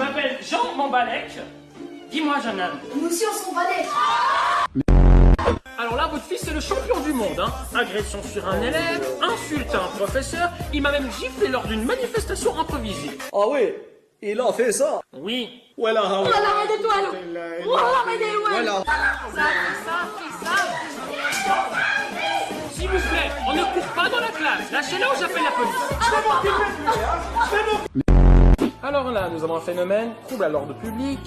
m'appelle Jean Mambalek. Dis-moi, jeune homme. Nous aussi on s'en balèque. Alors là, votre fils est le champion du monde, hein. Agression sur un élève, insulte à un professeur, il m'a même giflé lors d'une manifestation improvisée. Ah oui, il a fait ça. Oui. Voilà. Voilà, aide-toi là. Voilà, aide-toi. S'il vous plaît, on ne court pas dans la classe. Lâchez-le ou j'appelle la police. Alors là, nous avons un phénomène, trouble à l'ordre public.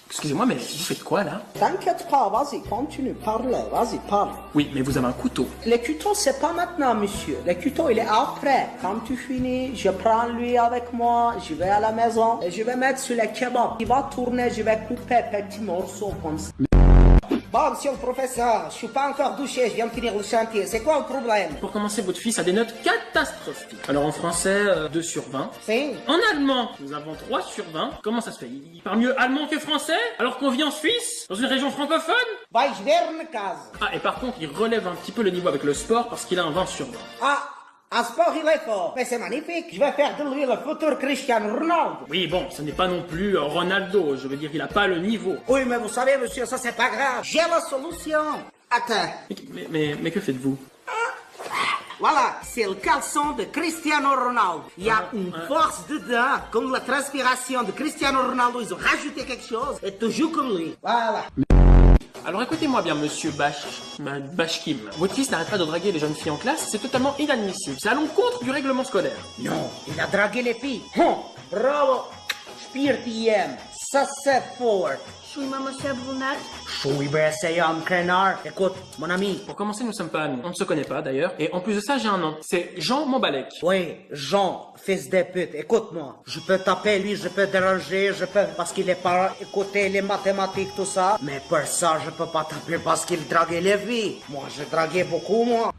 Excusez-moi, mais vous faites quoi là? T'inquiète pas, vas-y, continue, parle, vas-y, parle. Oui, mais vous avez un couteau. Le couteau, c'est pas maintenant, monsieur. Le couteau, il est après. Quand tu finis, je prends lui avec moi, je vais à la maison et je vais mettre sur le kebab. Il va tourner, je vais couper petits morceaux comme ça. Bon, monsieur le professeur, je suis pas encore douché, je viens de finir le chantier. C'est quoi le problème? Pour commencer, votre fils a des notes catastrophiques. Alors en français, 2 sur 20. Si. En allemand, nous avons 3 sur 20. Comment ça se fait? Il parle mieux allemand que français? Alors qu'on vit en Suisse? Dans une région francophone? Vai ver na casa. Ah, et par contre, il relève un petit peu le niveau avec le sport parce qu'il a un 20 sur 20. Ah, à sport, il est fort. Mais c'est magnifique. Je vais faire de lui le futur Cristiano Ronaldo. Oui, bon, ce n'est pas non plus Ronaldo. Je veux dire, il a pas le niveau. Oui, mais vous savez, monsieur, ça c'est pas grave. J'ai la solution. Attends. Mais que faites-vous? Voilà, c'est le caleçon de Cristiano Ronaldo. Il y a une force dedans, comme la transpiration de Cristiano Ronaldo. Ils ont rajouté quelque chose et tu joues comme lui. Voilà. Alors écoutez-moi bien, monsieur Bashkim. Votre fils n'arrête pas de draguer les jeunes filles en classe, c'est totalement inadmissible. C'est à l'encontre du règlement scolaire. Non, il a dragué les filles. Bravo. Spirtiem. Ça c'est fort. Suis monsieur Brunat. Oui, ben c'est un canard. Écoute, mon ami. Pour commencer, nous sommes pas amis. On ne se connaît pas d'ailleurs. Et en plus de ça, j'ai un nom. C'est Jean Mambalek. Oui, Jean, fils de pute, écoute-moi. Je peux taper lui, je peux déranger, je peux... Parce qu'il est pas écouter les mathématiques, tout ça. Mais pour ça, je peux pas taper parce qu'il draguait les filles. Moi, je draguais beaucoup, moi.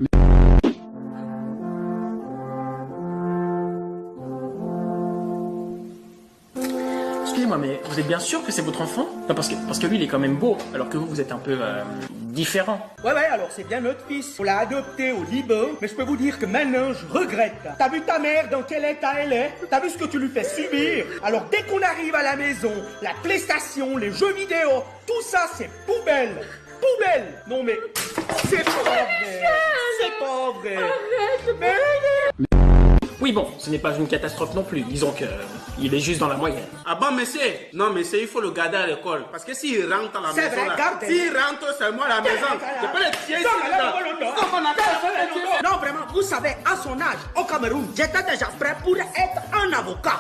Excusez-moi, mais vous êtes bien sûr que c'est votre enfant? Non, parce que lui, il est quand même beau, alors que vous êtes un peu différent. Ouais, alors c'est bien notre fils. On l'a adopté au Liban, mais je peux vous dire que maintenant, je regrette. T'as vu ta mère dans quel état elle est? T'as vu ce que tu lui fais subir? Alors dès qu'on arrive à la maison, la PlayStation, les jeux vidéo, tout ça c'est poubelle. Poubelle. Non mais, c'est pas vrai. C'est pas vrai. Oui, bon, ce n'est pas une catastrophe non plus. Disons que il est juste dans la moyenne. Ah bon, monsieur? Non, monsieur, il faut le garder à l'école. Parce que s'il rentre à la C'est maison, vrai, là, gardez-le. s'il rentre seulement à la maison, je peux le tirer ici. Non, vraiment, vous savez, à son âge, au Cameroun, j'étais déjà prêt pour être un avocat.